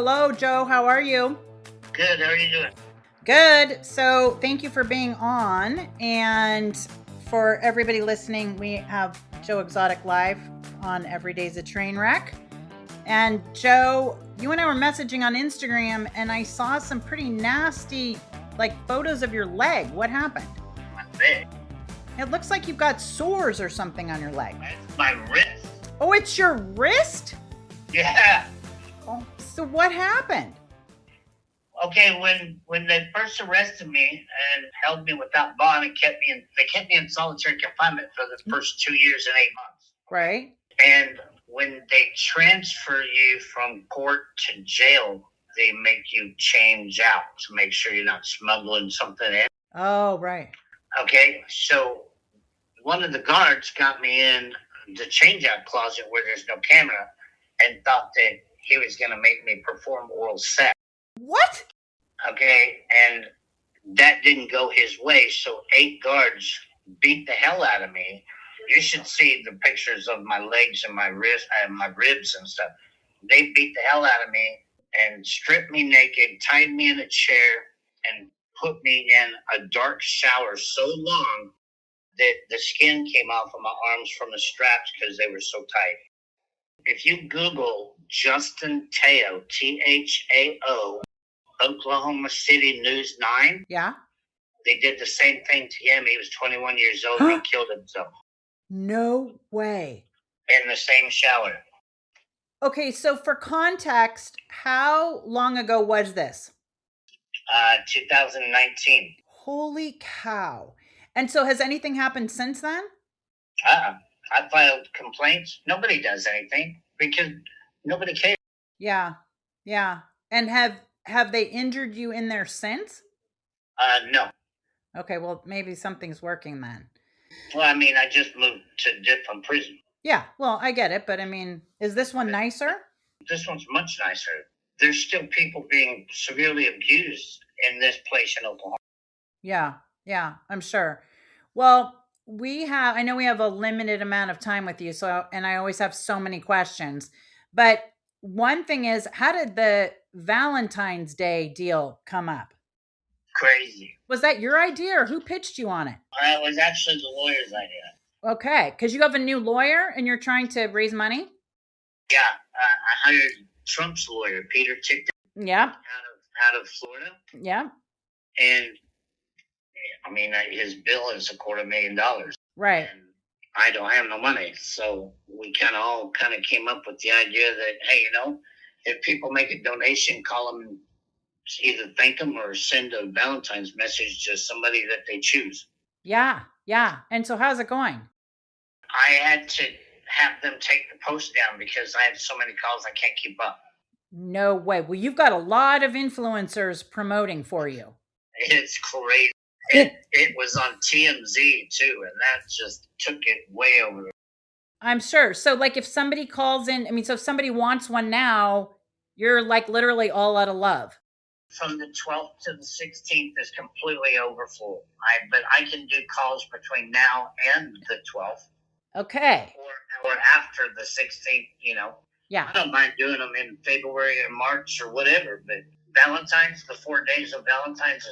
Hello, Joe. How are you? Good. How are you doing? Good. So thank you for being on. And for everybody listening, we have Joe Exotic Live on Every Day's a Train Wreck. And Joe, you and I were messaging on Instagram, and I saw some pretty nasty, photos of your leg. What happened? My leg. It looks like you've got sores or something on your leg. That's my wrist. Oh, it's your wrist? Yeah. Oh, so what happened? Okay, when they first arrested me and held me without bond and they kept me in solitary confinement for the first 2 years and 8 months. Right. And when they transfer you from court to jail, they make you change out to make sure you're not smuggling something in. Oh, right. Okay, so one of the guards got me in the change out closet where there's no camera and thought that he was going to make me perform oral sex. What? Okay, and that didn't go his way, so 8 guards beat the hell out of me. You should see the pictures of my legs and my wrist and my ribs and stuff. They beat the hell out of me and stripped me naked, tied me in a chair, and put me in a dark shower so long that the skin came off of my arms from the straps because they were so tight. If you Google Justin Teo, Thao, Oklahoma City News 9, Yeah. they did the same thing to him. He was 21 years old and he killed himself No way. in the same shower. Okay, so for context, how long ago was this? 2019. Holy cow. And so has anything happened since then? I filed complaints. Nobody does anything because nobody cares. Yeah. Yeah. And have they injured you in there since? No. Okay, well, maybe something's working then. Well, I mean, I just moved to a different prison. Yeah, well, I get it, but I mean, is this one nicer? This one's much nicer. There's still people being severely abused in this place in Oklahoma. Yeah, I'm sure. Well, I know we have a limited amount of time with you, and I always have so many questions. But one thing is, how did the Valentine's Day deal come up? Crazy. Was that your idea or who pitched you on it? It was actually the lawyer's idea. Okay, because you have a new lawyer and you're trying to raise money? Yeah, I hired Trump's lawyer, Peter Ticktin. Yeah. Out of Florida. Yeah. And I mean, his bill is $250,000. Right. And I don't have no money. So we all came up with the idea that, hey, if people make a donation, call them and either thank them or send a Valentine's message to somebody that they choose. Yeah. And so how's it going? I had to have them take the post down because I have so many calls I can't keep up. No way. Well, you've got a lot of influencers promoting for you. It's crazy. It was on TMZ too, and that just took it way over. I'm sure. So if somebody calls in, so if somebody wants one now, you're literally all out of love. From the 12th to the 16th is completely overfull. But I can do calls between now and the 12th. Okay. Or after the 16th, Yeah. I don't mind doing them in February or March or whatever, but Valentine's, the 4 days of Valentine's.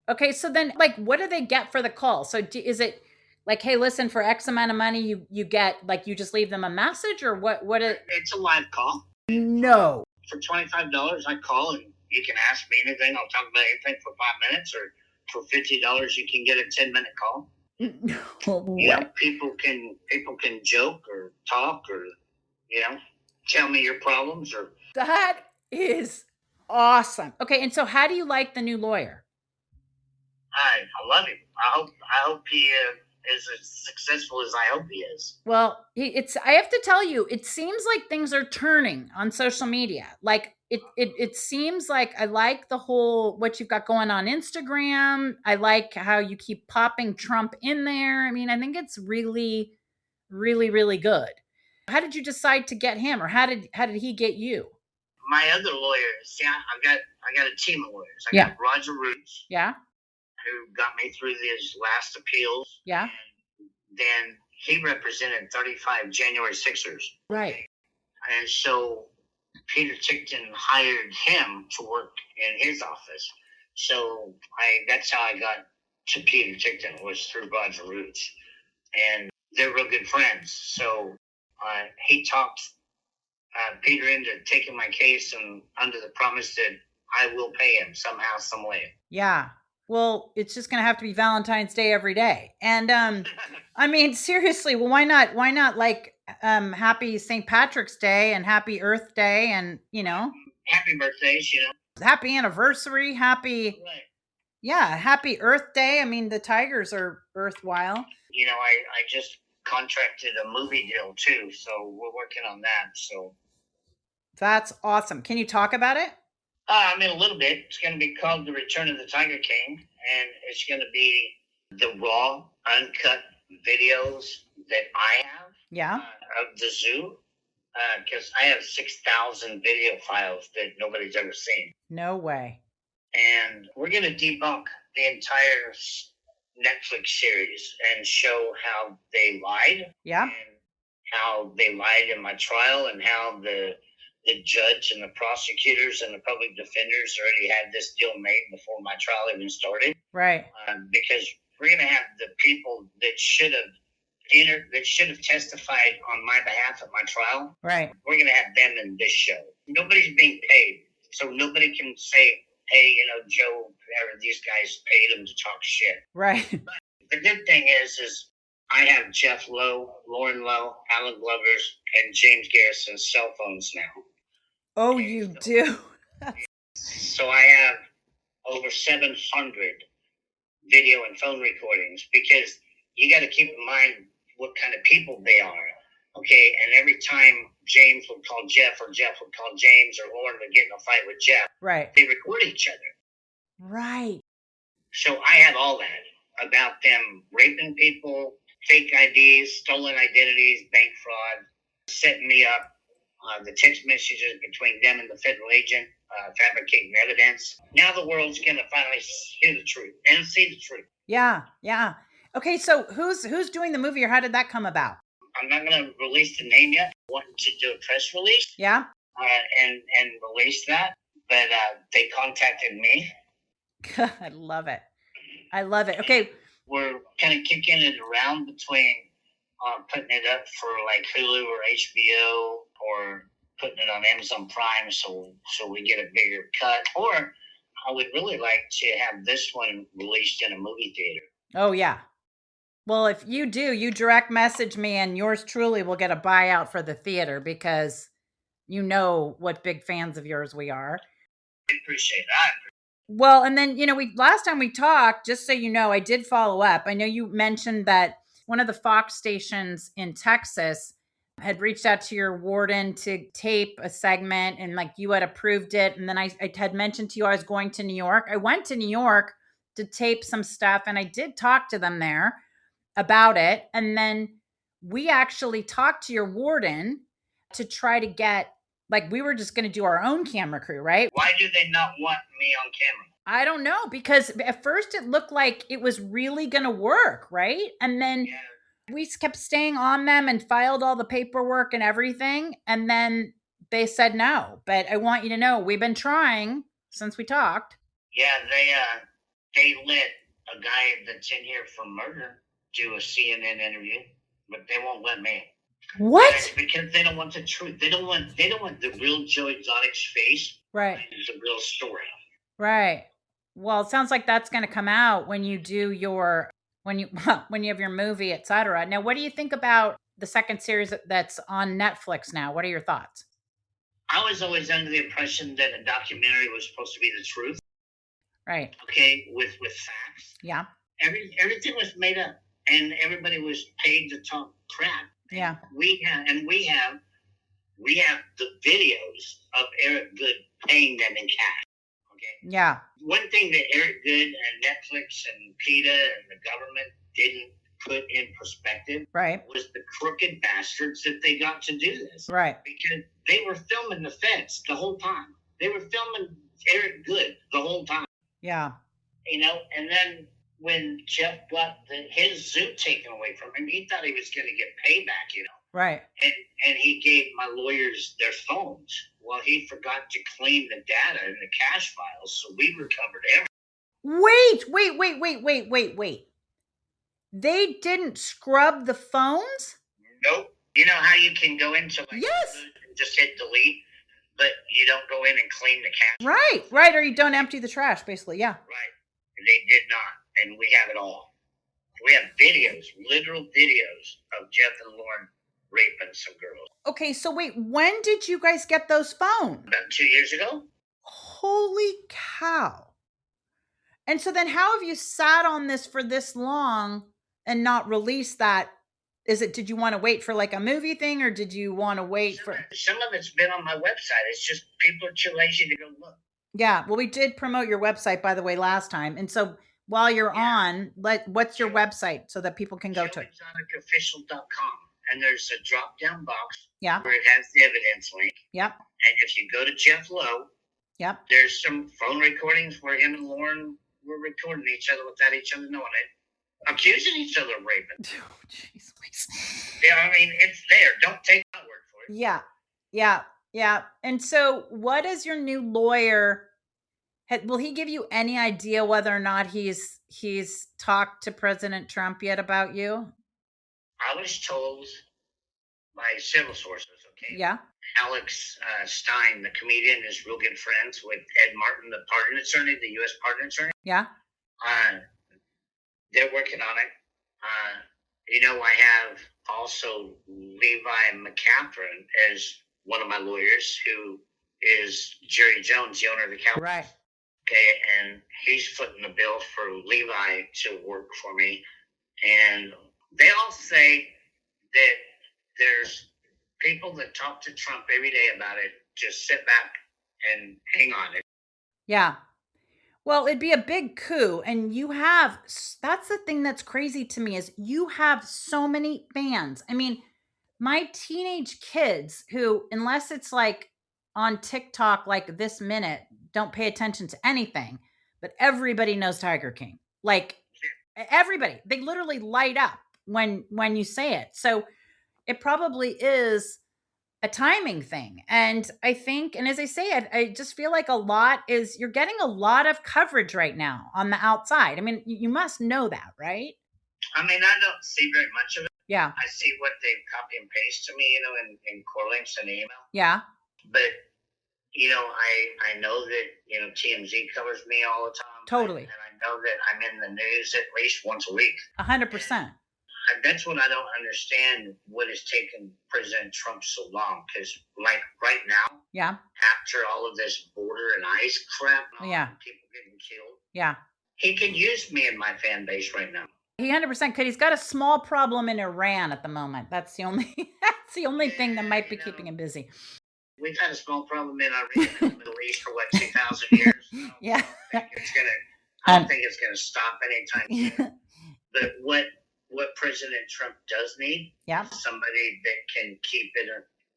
Okay, so then, what do they get for the call? So is it hey, listen, for X amount of money, you get, you just leave them a message, or what? It's a live call. No. For $25, I call and you can ask me anything. I'll talk about anything for 5 minutes, or for $50, you can get a 10-minute call. People can joke or talk or, tell me your problems. Or that is awesome. Okay, and so how do you like the new lawyer? I love him. I hope he is as successful as I hope he is. Well, I have to tell you, it seems like things are turning on social media. It seems like I like the whole, what you've got going on Instagram. I like how you keep popping Trump in there. I mean, I think it's really, really, really good. How did you decide to get him, or how did he get you? My other lawyers, I got a team of lawyers. I got Roger Roots. Yeah. Who got me through these last appeals. Yeah. And then he represented 35 January 6ers. Right. And so Peter Ticktin hired him to work in his office. So that's how I got to Peter Ticktin, was through Roger Roots. And they're real good friends. So he talked Peter into taking my case, and under the promise that I will pay him somehow, some way. Yeah. Well, it's just going to have to be Valentine's Day every day. And I mean, seriously, well, why not? Why not like happy St. Patrick's Day and happy Earth Day and, happy birthdays, happy anniversary, happy, right. Yeah, happy Earth Day. I mean, the tigers are earthwhile. I just contracted a movie deal too, so we're working on that. So that's awesome. Can you talk about it? I mean, a little bit. It's going to be called The Return of the Tiger King, and it's going to be the raw, uncut videos that I have of the zoo, because I have 6,000 video files that nobody's ever seen. No way. And we're going to debunk the entire Netflix series and show how they lied. Yeah. And how they lied in my trial, and how the judge and the prosecutors and the public defenders already had this deal made before my trial even started. Right. Because we're going to have the people that should have testified on my behalf at my trial. Right. We're going to have them in this show. Nobody's being paid, so nobody can say, hey, Joe or these guys paid him to talk shit. Right. But the good thing is I have Jeff Lowe, Lauren Lowe, Alan Glover's, and James Garrison's cell phones now. Oh, you do? So I have over 700 video and phone recordings, because you got to keep in mind what kind of people they are. Okay, and every time James would call Jeff, or Jeff would call James, or Lauren would get in a fight with Jeff, right, they record each other. Right. So I have all that about them raping people, fake IDs, stolen identities, bank fraud, setting me up, the text messages between them and the federal agent, fabricating evidence. Now the world's going to finally hear the truth and see the truth. Yeah, yeah. Okay, so who's doing the movie, or how did that come about? I'm not going to release the name yet. I wanted to do a press release. Yeah. And release that, but they contacted me. I love it. I love it. Okay. We're kind of kicking it around between putting it up for like Hulu or HBO, or putting it on Amazon Prime so we get a bigger cut. Or I would really like to have this one released in a movie theater. Oh, yeah. Well, if you do, you direct message me, and yours truly will get a buyout for the theater, because you know what big fans of yours we are. I appreciate that. Well, and then, last time we talked, just so you know, I did follow up. I know you mentioned that one of the Fox stations in Texas had reached out to your warden to tape a segment, and like you had approved it. And then I had mentioned to you I was going to New York. I went to New York to tape some stuff, and I did talk to them there about it. And then we actually talked to your warden to try to get, like, we were just going to do our own camera crew, right? Why do they not want me on camera? I don't know, because at first it looked like it was really going to work, right? And then we kept staying on them and filed all the paperwork and everything. And then they said no. But I want you to know, we've been trying since we talked. Yeah, they let a guy that's in here for murder do a CNN interview, but they won't let me. What? Because they don't want the truth. They don't want the real Joe Exotic's face. Right. It's a real story. Right. Well, it sounds like that's going to come out when you do your when you have your movie, etc. Now, what do you think about the second series that's on Netflix now? What are your thoughts? I was always under the impression that a documentary was supposed to be the truth. Right. Okay, with facts. Yeah. Everything was made up, and everybody was paid to talk crap. Yeah. We have the videos of Eric Good paying them in cash. Okay. Yeah. One thing that Eric Good and Netflix and PETA and the government didn't put in perspective, right, was the crooked bastards that they got to do this. Right. Because they were filming the feds the whole time. They were filming Eric Good the whole time. Yeah. And then when Jeff got his zoo taken away from him, he thought he was going to get payback, Right. And he gave my lawyers their phones. Well, he forgot to clean the data in the cache files, so we recovered everything. Wait. They didn't scrub the phones? Nope. You know how you can go into like yes, and just hit delete, but you don't go in and clean the cache. Right. Or you don't empty the trash, basically. Yeah. Right. They did not, and we have it all. We have videos, literal videos of Jeff and Lauren raping some girls. Okay, so wait, when did you guys get those phones? About 2 years ago. Holy cow. And so then how have you sat on this for this long and not released that? Did you want to wait for like a movie thing, or did you want to wait for? Some of it's been on my website. It's just people are too lazy to go look. Yeah, well, we did promote your website, by the way, last time. And so while you're on, what's your website so that people can go to? JoeExoticOfficial.com. And there's a drop-down box where it has the evidence link. Yep. And if you go to Jeff Lowe, yep, there's some phone recordings where him and Lauren were recording each other without each other knowing it, accusing each other of raping. Oh, jeez. Yeah, I mean, it's there. Don't take my word for it. Yeah. And so what is your new lawyer? Will he give you any idea whether or not he's talked to President Trump yet about you? I was told by several sources, okay? Yeah. Alex Stein, the comedian, is real good friends with Ed Martin, the pardon attorney, the U.S. pardon attorney. Yeah. They're working on it. I have also Levi McCaffrey as one of my lawyers, who is Jerry Jones, the owner of the Cowboys. Right. Okay, and he's footing the bill for Levi to work for me. And they all say that there's people that talk to Trump every day about it. Just sit back and hang on it. Yeah. Well, it'd be a big coup. And that's the thing that's crazy to me, is you have so many fans. I mean, my teenage kids who, unless it's like on TikTok, like this minute, don't pay attention to anything, but everybody knows Tiger King. Like everybody, they literally light up when you say it. So it probably is a timing thing. And I think, and as I say it, I just feel like you're getting a lot of coverage right now on the outside. I mean, you must know that, right? I mean, I don't see very much of it. Yeah. I see what they copy and paste to me, in core links and email. Yeah. But, I know that, TMZ covers me all the time. Totally. And I know that I'm in the news at least once a week. 100%. That's what I don't understand, what is taking President Trump so long. Because, like, right now, yeah, after all of this border and ICE crap, and all people getting killed, yeah, he can use me and my fan base right now. He 100% could. He's got a small problem in Iran at the moment. That's the only thing that might be keeping him busy. We've had a small problem in Iran in the Middle East for 2,000 years. Yeah. I don't think it's gonna stop anytime soon. But what President Trump does need, somebody that can keep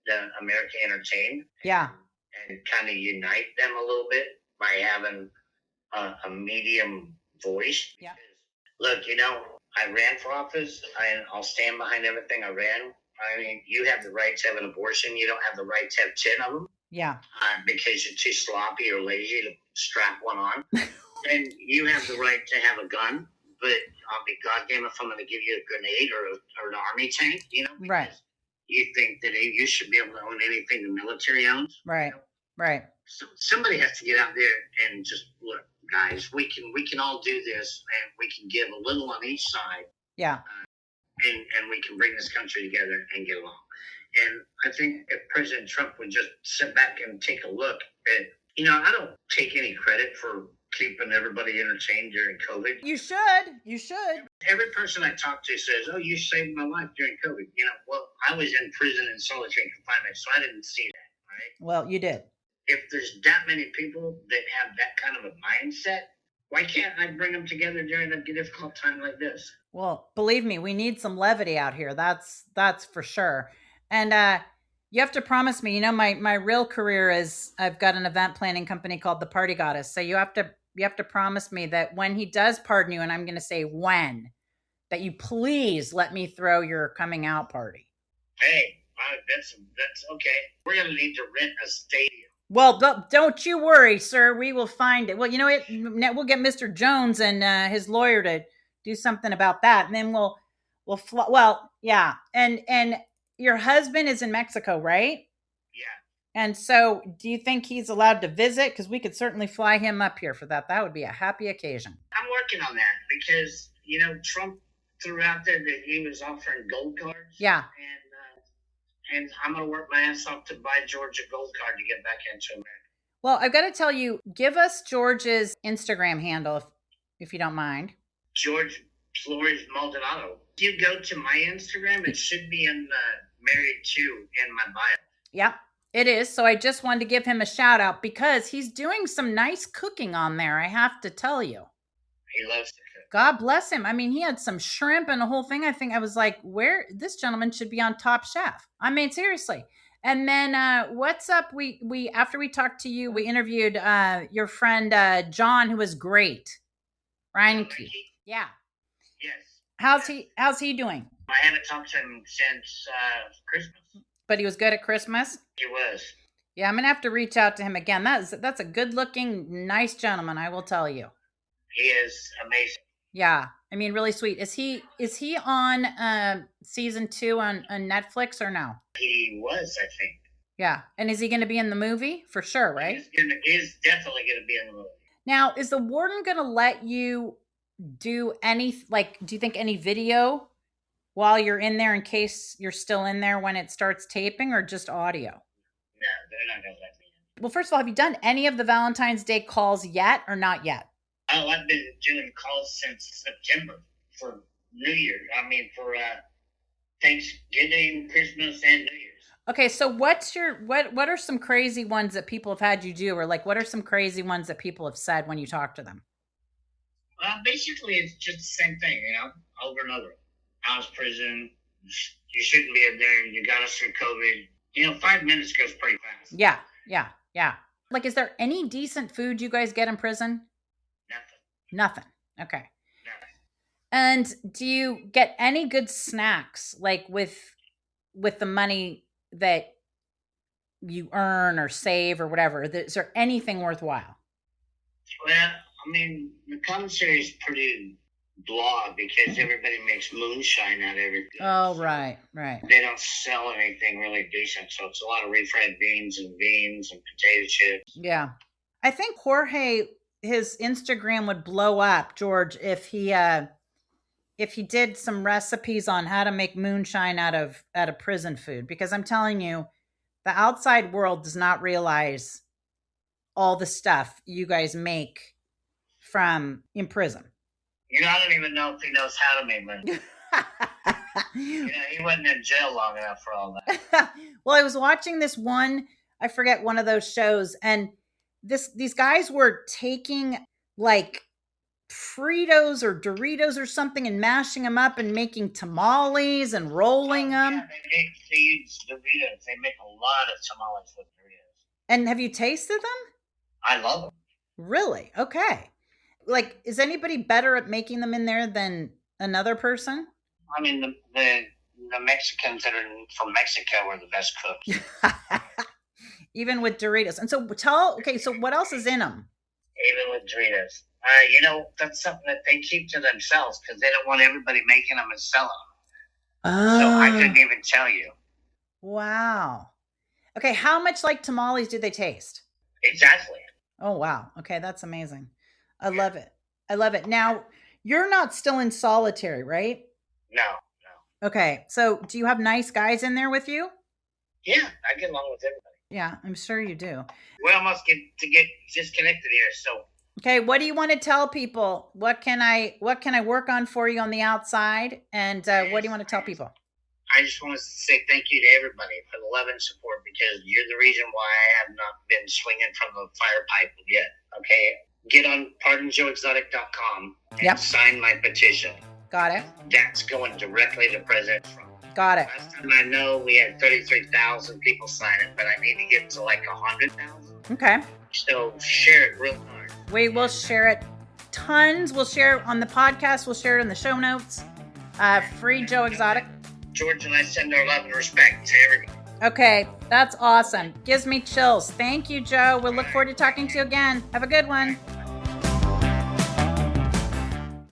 the America entertained, and kind of unite them a little bit by having a medium voice. Yeah. Look, I ran for office, and I'll stand behind everything I ran. I mean, you have the right to have an abortion. You don't have the right to have 10 of them. Yeah. Because you're too sloppy or lazy to strap one on. And you have the right to have a gun, but I'll be goddamn if I'm going to give you a grenade or an army tank, Right. You think that you should be able to own anything the military owns. Right. Right. So somebody has to get out there and just look, guys, we can all do this, and we can give a little on each side. Yeah. And we can bring this country together and get along. And I think if President Trump would just sit back and take a look at, I don't take any credit for keeping everybody entertained during COVID. You should. Every person I talk to says, "Oh, you saved my life during COVID." Well, I was in prison in solitary confinement, so I didn't see that, right? Well, you did. If there's that many people that have that kind of a mindset, why can't I bring them together during a difficult time like this? Well, believe me, we need some levity out here. That's for sure. And you have to promise me, my real career is I've got an event planning company called The Party Goddess. So you have to promise me that when he does pardon you, and I'm going to say when, that you please let me throw your coming out party. Hey, That's okay. We're gonna need to rent a stadium. Well, don't you worry, sir. We will find it. Well, you know what? We'll get Mr. Jones and his lawyer to do something about that, and then we'll well, yeah. And your husband is in Mexico, right? Yeah. And so, do you think he's allowed to visit? Because we could certainly fly him up here for that. That would be a happy occasion. I'm working on that because Trump threw out there that he was offering gold cards. Yeah. And I'm going to work my ass off to buy George a gold card to get back into America. Well, I've got to tell you, give us George's Instagram handle if you don't mind. George Flores Maldonado. If you go to my Instagram, it should be in Married to in my bio. Yep, it is. So I just wanted to give him a shout out because he's doing some nice cooking on there, I have to tell you. He loves to cook. God bless him. I mean, he had some shrimp and the whole thing. I think I was like, this gentleman should be on Top Chef. I mean, seriously. And then what's up? We after we talked to you, we interviewed your friend John, who was great. Ryan Key. Yeah. Yes. How's he doing? I haven't talked to him since Christmas. But he was good at Christmas? He was. Yeah, I'm gonna have to reach out to him again. That's a good looking, nice gentleman, I will tell you. He is amazing. Yeah, I mean, really sweet. Is he on season 2 on Netflix or no? He was, I think. Yeah, and is he going to be in the movie for sure? Right? He's definitely going to be in the movie. Now, is the warden going to let you do any do you think any video while you're in there in case you're still in there when it starts taping, or just audio? No, they're not going to let me in. Well, first of all, have you done any of the Valentine's Day calls yet or not yet? Oh, I've been doing calls since September for New Year. I mean, for Thanksgiving, Christmas, and New Year's. Okay, so what are some crazy ones that people have had you do, or what are some crazy ones that people have said when you talk to them? Basically, it's just the same thing, over and over. House prison, you shouldn't be in there. You got us through COVID. 5 minutes goes pretty fast. Yeah. Is there any decent food you guys get in prison? Nothing. Okay. Nothing. And do you get any good snacks, with the money that you earn or save or whatever? Is there anything worthwhile? Well, I mean, the commissary is pretty blah because everybody makes moonshine out of everything. Oh, right. They don't sell anything really decent, so it's a lot of refried beans and potato chips. Yeah. I think Jorge, his Instagram would blow up, George, if he did some recipes on how to make moonshine out of prison food, because I'm telling you, the outside world does not realize all the stuff you guys make from in prison. I don't even know if he knows how to make moonshine. He wasn't in jail long enough for all that. Well, I was watching this one, I forget, one of those shows, and these guys were taking Fritos or Doritos or something and mashing them up and making tamales and rolling them. Yeah, they make seeds Doritos. They make a lot of tamales with Doritos. And have you tasted them? I love them. Really? Okay. Is anybody better at making them in there than another person? I mean, the Mexicans that are from Mexico are the best cooks. Even with Doritos. And so so what else is in them? Even with Doritos. That's something that they keep to themselves because they don't want everybody making them and selling them. Oh. So I couldn't even tell you. Wow. Okay, how much like tamales do they taste? Exactly. Oh, wow. Okay, that's amazing. I love it. Now, you're not still in solitary, right? No. Okay, so do you have nice guys in there with you? Yeah, I get along with everybody. Yeah, I'm sure you do. We almost get disconnected here, so. Okay, what do you want to tell people? What can I work on for you on the outside? And what do you want to tell people? I just want to say thank you to everybody for the love and support because you're the reason why I have not been swinging from the fire pipe yet. Okay, get on pardonjoeexotic.com and sign my petition. Got it. That's going directly to President Trump. Got it. Last time I know we had 33,000 people sign it, but I need to get to 100,000. Okay. So share it real hard. We will share it tons. We'll share it on the podcast. We'll share it in the show notes. Free Joe Exotic. George and I send our love and respect to everybody. Okay, that's awesome. Gives me chills. Thank you, Joe. We'll look forward to talking to you again. Have a good one.